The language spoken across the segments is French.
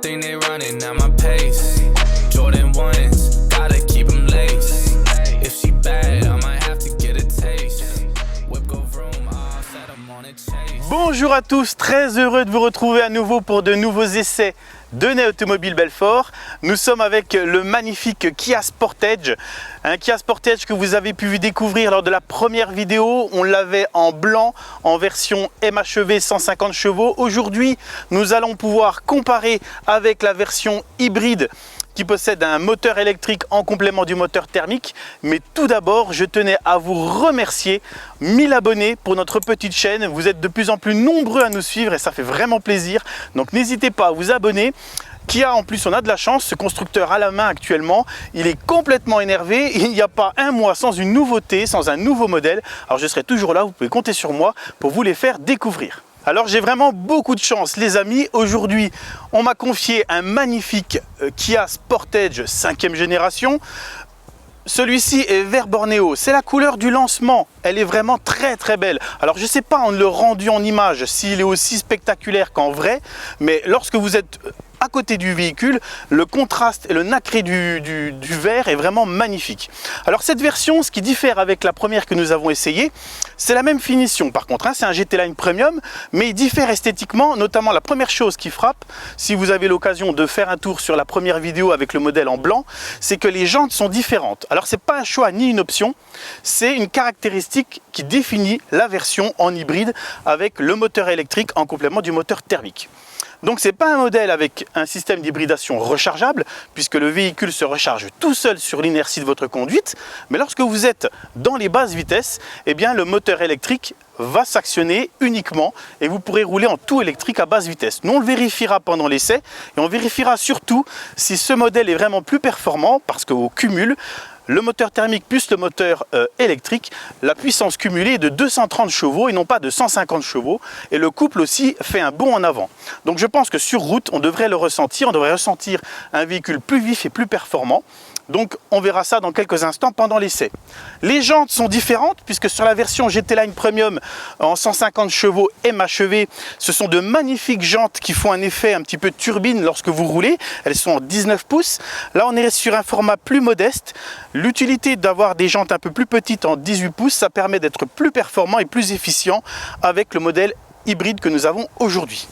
think they running at my pace. Jordan 1s, gotta keep them laced. If she bad, I might have to get a taste. Whip go vroom, all set, I'm on a chase. Bonjour à tous, très heureux de vous retrouver à nouveau pour de nouveaux essais de Ney Automobile Belfort. Nous sommes avec le magnifique Kia Sportage, un Kia Sportage que vous avez pu découvrir lors de la première vidéo. On l'avait en blanc, en version MHEV 150 chevaux. Aujourd'hui, nous allons pouvoir comparer avec la version hybride qui possède un moteur électrique en complément du moteur thermique. Mais tout d'abord, je tenais à vous remercier. 1000 abonnés pour notre petite chaîne. Vous êtes de plus en plus nombreux à nous suivre et ça fait vraiment plaisir. Donc n'hésitez pas à vous abonner. Kia, en plus, on a de la chance, ce constructeur à la main actuellement, il est complètement énervé. Il n'y a pas un mois sans une nouveauté, sans un nouveau modèle. Alors je serai toujours là, vous pouvez compter sur moi pour vous les faire découvrir. Alors j'ai vraiment beaucoup de chance les amis. Aujourd'hui on m'a confié un magnifique Kia Sportage 5e génération. Celui-ci est vert bornéo, c'est la couleur du lancement, elle est vraiment très belle. Alors je ne sais pas en le rendu en image s'il est aussi spectaculaire qu'en vrai, mais lorsque vous êtes à côté du véhicule, le contraste et le nacré du vert est vraiment magnifique. Alors cette version, ce qui diffère avec la première que nous avons essayée, c'est la même finition par contre, c'est un GT Line Premium, mais il diffère esthétiquement, notamment la première chose qui frappe, si vous avez l'occasion de faire un tour sur la première vidéo avec le modèle en blanc, c'est que les jantes sont différentes. Alors c'est pas un choix ni une option, c'est une caractéristique qui définit la version en hybride avec le moteur électrique en complément du moteur thermique. Donc ce n'est pas un modèle avec un système d'hybridation rechargeable, puisque le véhicule se recharge tout seul sur l'inertie de votre conduite, mais lorsque vous êtes dans les basses vitesses, eh bien, le moteur électrique va s'actionner uniquement et vous pourrez rouler en tout électrique à basse vitesse. Nous on le vérifiera pendant l'essai et on vérifiera surtout si ce modèle est vraiment plus performant, parce qu'au cumul, le moteur thermique plus le moteur électrique, la puissance cumulée est de 230 chevaux et non pas de 150 chevaux. Et le couple aussi fait un bond en avant. Donc je pense que sur route, on devrait le ressentir. On devrait ressentir un véhicule plus vif et plus performant. Donc on verra ça dans quelques instants pendant l'essai. Les jantes sont différentes puisque sur la version GT Line Premium en 150 chevaux MHEV, ce sont de magnifiques jantes qui font un effet un petit peu turbine lorsque vous roulez. Elles sont en 19 pouces. Là on est sur un format plus modeste. L'utilité d'avoir des jantes un peu plus petites en 18 pouces, ça permet d'être plus performant et plus efficient avec le modèle hybride que nous avons aujourd'hui.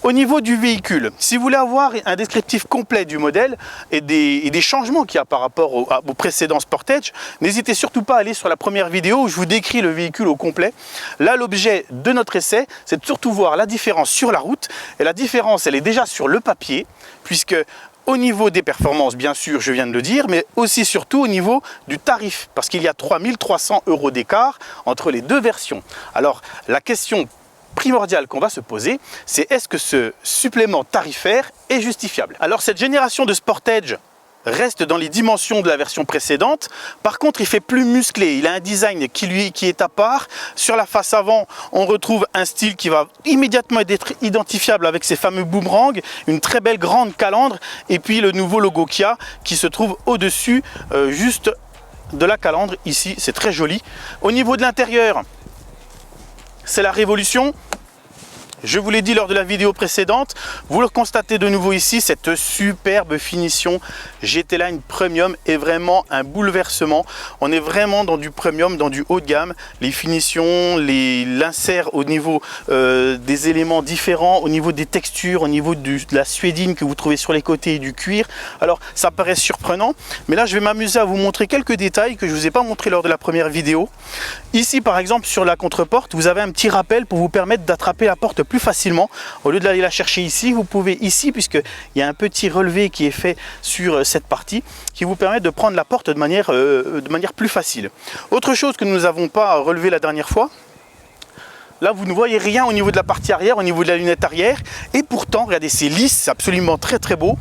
Au niveau du véhicule, si vous voulez avoir un descriptif complet du modèle et des changements qu'il y a par rapport au précédent Sportage, n'hésitez surtout pas à aller sur la première vidéo où je vous décris le véhicule au complet. Là, l'objet de notre essai, c'est de surtout voir la différence sur la route. Et la différence, elle est déjà sur le papier, puisque au niveau des performances, bien sûr, je viens de le dire, mais aussi surtout au niveau du tarif, parce qu'il y a 3 300 € d'écart entre les deux versions. Alors, la question primordial qu'on va se poser, c'est est-ce que ce supplément tarifaire est justifiable? Alors cette génération de Sportage reste dans les dimensions de la version précédente. Par contre, il fait plus musclé. Il a un design qui est à part. Sur la face avant, on retrouve un style qui va immédiatement être identifiable avec ces fameux boomerangs, une très belle grande calandre et puis le nouveau logo Kia qui se trouve au-dessus juste de la calandre. Ici, c'est très joli. Au niveau de l'intérieur, c'est la révolution. Je vous l'ai dit lors de la vidéo précédente, vous le constatez de nouveau ici, cette superbe finition GT Line Premium est vraiment un bouleversement. On est vraiment dans du premium, dans du haut de gamme. Les finitions, l'insert au niveau des éléments différents, au niveau des textures, au niveau de la suédine que vous trouvez sur les côtés et du cuir. Alors ça paraît surprenant, mais là je vais m'amuser à vous montrer quelques détails que je ne vous ai pas montré lors de la première vidéo. Ici par exemple sur la contreporte, vous avez un petit rappel pour vous permettre d'attraper la porte plus facilement. Au lieu d'aller la chercher ici, vous pouvez ici, puisqu'il y a un petit relevé qui est fait sur cette partie, qui vous permet de prendre la porte de manière plus facile. Autre chose que nous n'avons pas relevé la dernière fois, là vous ne voyez rien au niveau de la partie arrière, au niveau de la lunette arrière, et pourtant, regardez, c'est lisse, c'est absolument très beau.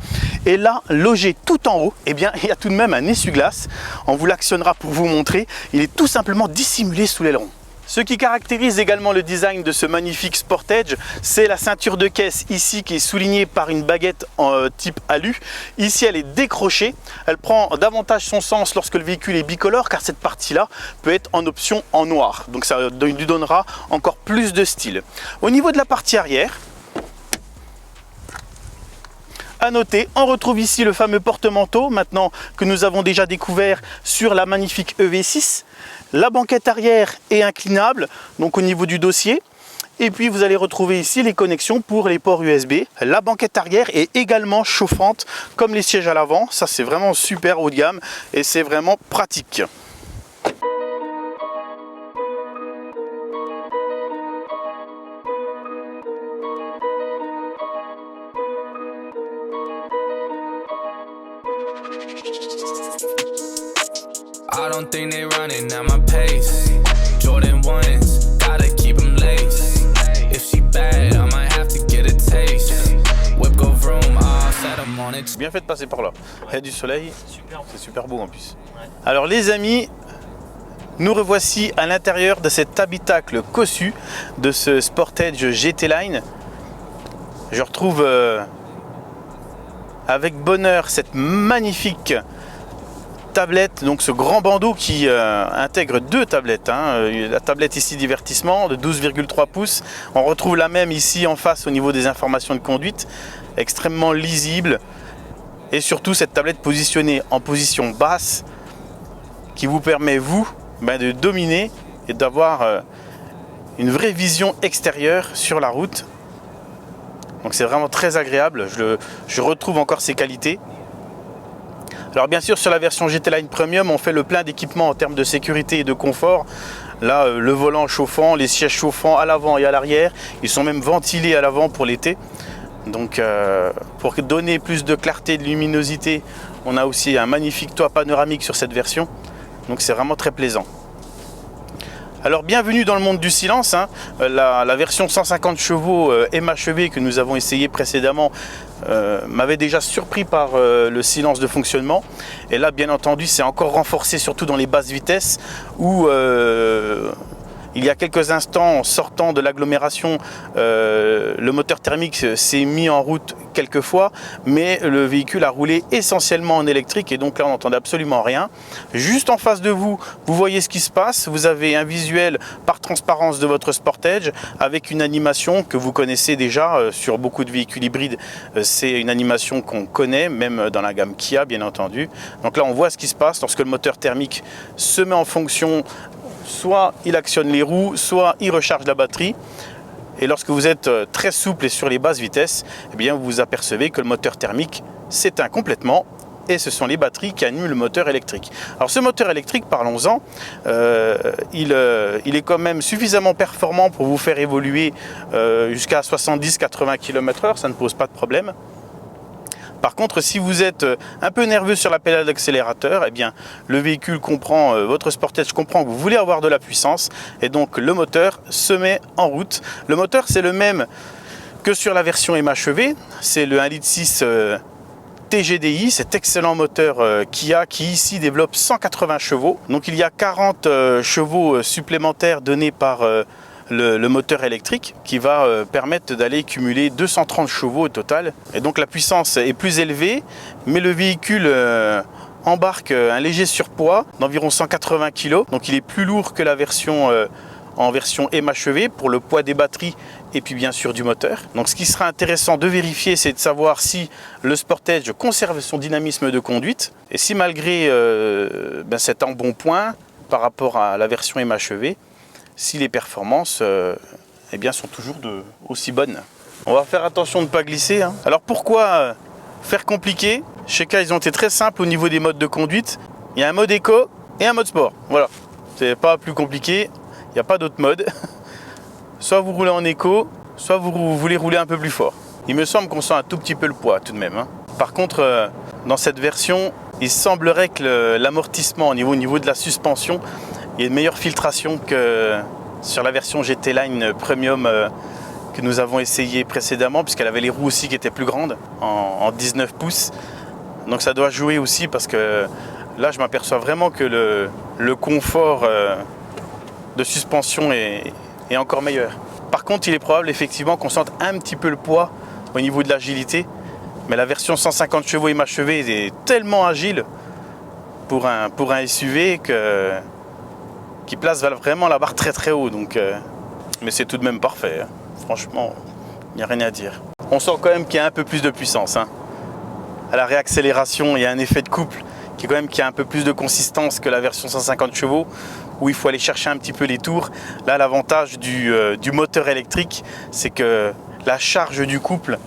Et là, logé tout en haut, eh bien, il y a tout de même un essuie-glace. On vous l'actionnera pour vous montrer. Il est tout simplement dissimulé sous l'aileron. Ce qui caractérise également le design de ce magnifique Sportage, c'est la ceinture de caisse ici qui est soulignée par une baguette en type alu. Ici elle est décrochée, elle prend davantage son sens lorsque le véhicule est bicolore car cette partie-là peut être en option en noir. Donc ça lui donnera encore plus de style. Au niveau de la partie arrière, À noter, on retrouve ici le fameux porte-manteau, maintenant que nous avons déjà découvert sur la magnifique EV6. La banquette arrière est inclinable, donc au niveau du dossier. Et puis vous allez retrouver ici les connexions pour les ports USB. La banquette arrière est également chauffante, comme les sièges à l'avant. Ça, c'est vraiment super haut de gamme et c'est vraiment pratique. I don't think they running at my pace. Jordan 1s, gotta keep them laced. If she bad, I might have to get a taste. Whip go vroom, all set, I'm on it. Bien fait de passer par là. Il y a du soleil, c'est super beau en plus. Alors les amis, nous revoici à l'intérieur de cet habitacle cossu de ce Sportage GT Line. Je retrouve avec bonheur cette magnifique tablette, donc ce grand bandeau qui intègre deux tablettes, la tablette ici divertissement de 12,3 pouces, on retrouve la même ici en face au niveau des informations de conduite, extrêmement lisible, et surtout cette tablette positionnée en position basse qui vous permet vous de dominer et d'avoir une vraie vision extérieure sur la route. Donc c'est vraiment très agréable, je retrouve encore ces qualités. Alors bien sûr, sur la version GT Line Premium, on fait le plein d'équipements en termes de sécurité et de confort. Là, le volant chauffant, les sièges chauffants à l'avant et à l'arrière. Ils sont même ventilés à l'avant pour l'été. Donc pour donner plus de clarté et de luminosité, on a aussi un magnifique toit panoramique sur cette version. Donc c'est vraiment très plaisant. Alors bienvenue dans le monde du silence, la version 150 chevaux MHEV que nous avons essayé précédemment m'avait déjà surpris par le silence de fonctionnement. Et là bien entendu c'est encore renforcé, surtout dans les basses vitesses où il y a quelques instants, en sortant de l'agglomération, le moteur thermique s'est mis en route quelques fois, mais le véhicule a roulé essentiellement en électrique et donc là on n'entendait absolument rien. Juste en face de vous, vous voyez ce qui se passe, vous avez un visuel par transparence de votre Sportage avec une animation que vous connaissez déjà sur beaucoup de véhicules hybrides. C'est une animation qu'on connaît, même dans la gamme Kia bien entendu. Donc là on voit ce qui se passe lorsque le moteur thermique se met en fonction. Soit il actionne les roues, soit il recharge la batterie. Et lorsque vous êtes très souple et sur les basses vitesses, eh bien vous vous apercevez que le moteur thermique s'éteint complètement et ce sont les batteries qui animent le moteur électrique. Alors ce moteur électrique, parlons-en, il est quand même suffisamment performant pour vous faire évoluer jusqu'à 70-80 km/h, ça ne pose pas de problème. Par contre, si vous êtes un peu nerveux sur la pédale d'accélérateur, eh bien, le véhicule comprend, votre Sportage comprend que vous voulez avoir de la puissance et donc le moteur se met en route. Le moteur, c'est le même que sur la version MHEV, c'est le 1,6 litre TGDI, cet excellent moteur Kia qui ici développe 180 chevaux. Donc il y a 40 chevaux supplémentaires donnés par le moteur électrique qui va permettre d'aller cumuler 230 chevaux au total. Et donc la puissance est plus élevée, mais le véhicule embarque un léger surpoids d'environ 180 kg. Donc il est plus lourd que la version en version MHEV pour le poids des batteries et puis bien sûr du moteur. Donc ce qui sera intéressant de vérifier, c'est de savoir si le Sportage conserve son dynamisme de conduite et si malgré cet embonpoint par rapport à la version MHEV, si les performances sont toujours aussi bonnes. On va faire attention de ne pas glisser. Alors pourquoi faire compliqué? Chez Kia, ils ont été très simples au niveau des modes de conduite. Il y a un mode éco et un mode sport. Voilà, c'est pas plus compliqué. Il n'y a pas d'autre mode. Soit vous roulez en éco, soit vous voulez rouler un peu plus fort. Il me semble qu'on sent un tout petit peu le poids tout de même. Par contre, dans cette version, il semblerait que l'amortissement au niveau de la suspension, il y a une meilleure filtration que sur la version GT Line Premium que nous avons essayé précédemment, puisqu'elle avait les roues aussi qui étaient plus grandes, en 19 pouces. Donc ça doit jouer aussi parce que là je m'aperçois vraiment que le confort de suspension est encore meilleur. Par contre il est probable effectivement qu'on sente un petit peu le poids au niveau de l'agilité, mais la version 150 chevaux MHEV est tellement agile pour un SUV qui place vraiment la barre très très haut. Donc, mais c'est tout de même parfait. Franchement, il n'y a rien à dire. On sent quand même qu'il y a un peu plus de puissance. à la réaccélération, il y a un effet de couple qui a un peu plus de consistance que la version 150 chevaux où il faut aller chercher un petit peu les tours. Là, l'avantage du moteur électrique, c'est que la charge du couple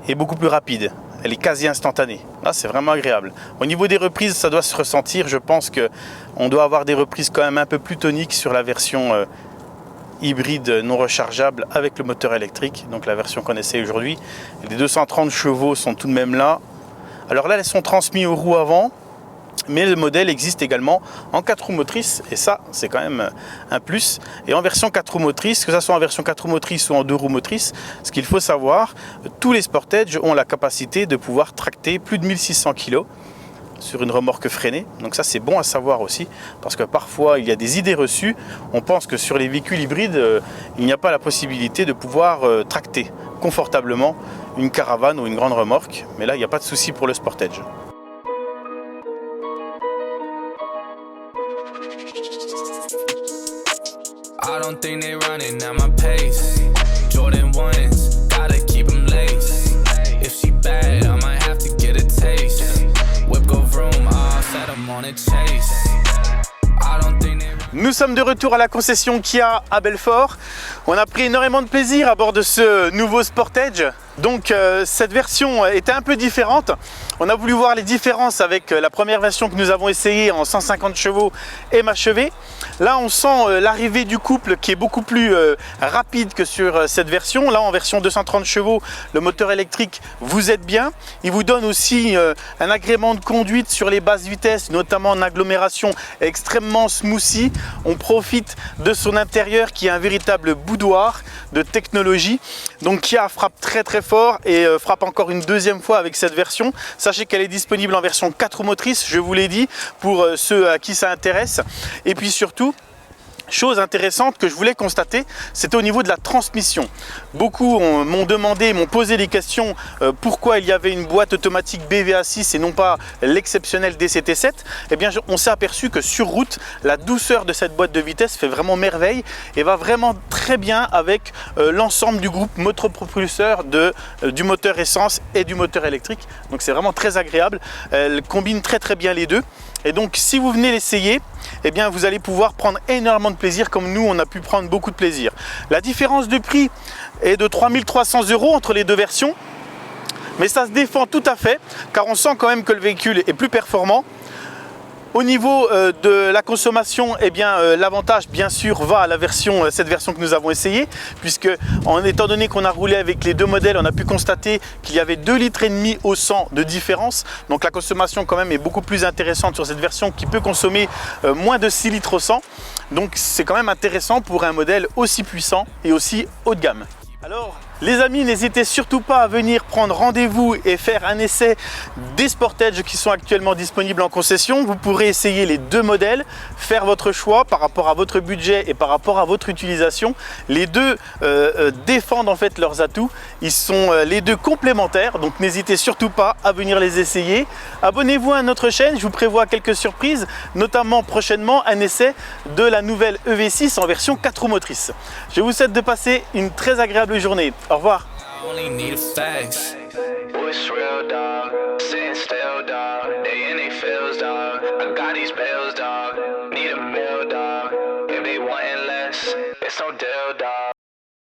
est beaucoup plus rapide. Elle est quasi instantanée. Là, c'est vraiment agréable. Au niveau des reprises, ça doit se ressentir. Je pense qu'on doit avoir des reprises quand même un peu plus toniques sur la version hybride non rechargeable avec le moteur électrique, donc la version qu'on essaie aujourd'hui. Les 230 chevaux sont tout de même là. Alors là, elles sont transmises aux roues avant, mais le modèle existe également en 4 roues motrices, et ça, c'est quand même un plus. Et en version 4 roues motrices, que ce soit en version 4 roues motrices ou en 2 roues motrices, ce qu'il faut savoir, tous les Sportage ont la capacité de pouvoir tracter plus de 1600 kg sur une remorque freinée. Donc ça, c'est bon à savoir aussi, parce que parfois, il y a des idées reçues. On pense que sur les véhicules hybrides, il n'y a pas la possibilité de pouvoir tracter confortablement une caravane ou une grande remorque. Mais là, il n'y a pas de souci pour le Sportage. I don't think they running at my pace. Jordan 1s, gotta keep them laced. If she bad, I might have to get a taste. Whip go vroom, I set 'em on a chase. I don't think they... Nous sommes de retour à la concession Kia à Belfort. On a pris énormément de plaisir à bord de ce nouveau Sportage. Donc cette version était un peu différente. On a voulu voir les différences avec la première version que nous avons essayée en 150 chevaux MHEV. Là, on sent l'arrivée du couple qui est beaucoup plus rapide que sur cette version. Là, en version 230 chevaux, le moteur électrique vous aide bien. Il vous donne aussi un agrément de conduite sur les basses vitesses, notamment en agglomération extrêmement smoothie. On profite de son intérieur qui est un véritable boudoir de technologie. Donc Kia frappe très fort et frappe encore une deuxième fois avec cette version. Sachez qu'elle est disponible en version 4 roues motrices, je vous l'ai dit, pour ceux à qui ça intéresse. Et puis surtout, chose intéressante que je voulais constater, c'était au niveau de la transmission. Beaucoup m'ont demandé, m'ont posé des questions pourquoi il y avait une boîte automatique BVA6 et non pas l'exceptionnel DCT7. Eh bien, on s'est aperçu que sur route, la douceur de cette boîte de vitesse fait vraiment merveille et va vraiment très bien avec l'ensemble du groupe motopropulseur du moteur essence et du moteur électrique. Donc c'est vraiment très agréable. Elle combine très bien les deux. Et donc si vous venez l'essayer, eh bien vous allez pouvoir prendre énormément de plaisir comme nous on a pu prendre beaucoup de plaisir. La différence de prix est de 3 300 € entre les deux versions, mais ça se défend tout à fait car on sent quand même que le véhicule est plus performant. Au niveau de la consommation, eh bien l'avantage bien sûr va à cette version que nous avons essayée, puisque étant donné qu'on a roulé avec les deux modèles, on a pu constater qu'il y avait 2,5 litres au 100 de différence. Donc la consommation quand même est beaucoup plus intéressante sur cette version qui peut consommer moins de 6 litres au 100. Donc c'est quand même intéressant pour un modèle aussi puissant et aussi haut de gamme. Alors les amis, n'hésitez surtout pas à venir prendre rendez-vous et faire un essai des Sportage qui sont actuellement disponibles en concession. Vous pourrez essayer les deux modèles, faire votre choix par rapport à votre budget et par rapport à votre utilisation. Les deux défendent en fait leurs atouts. Ils sont les deux complémentaires, donc n'hésitez surtout pas à venir les essayer. Abonnez-vous à notre chaîne, je vous prévois quelques surprises, notamment prochainement un essai de la nouvelle EV6 en version 4 roues motrices. Je vous souhaite de passer une très agréable journée. Au revoir. I only need a face. What's real, dog? Sitting still, dog. They in they feels, dog. I got these bills, dog. Need a meal, dog. If they wantin' less, it's no deal, dog.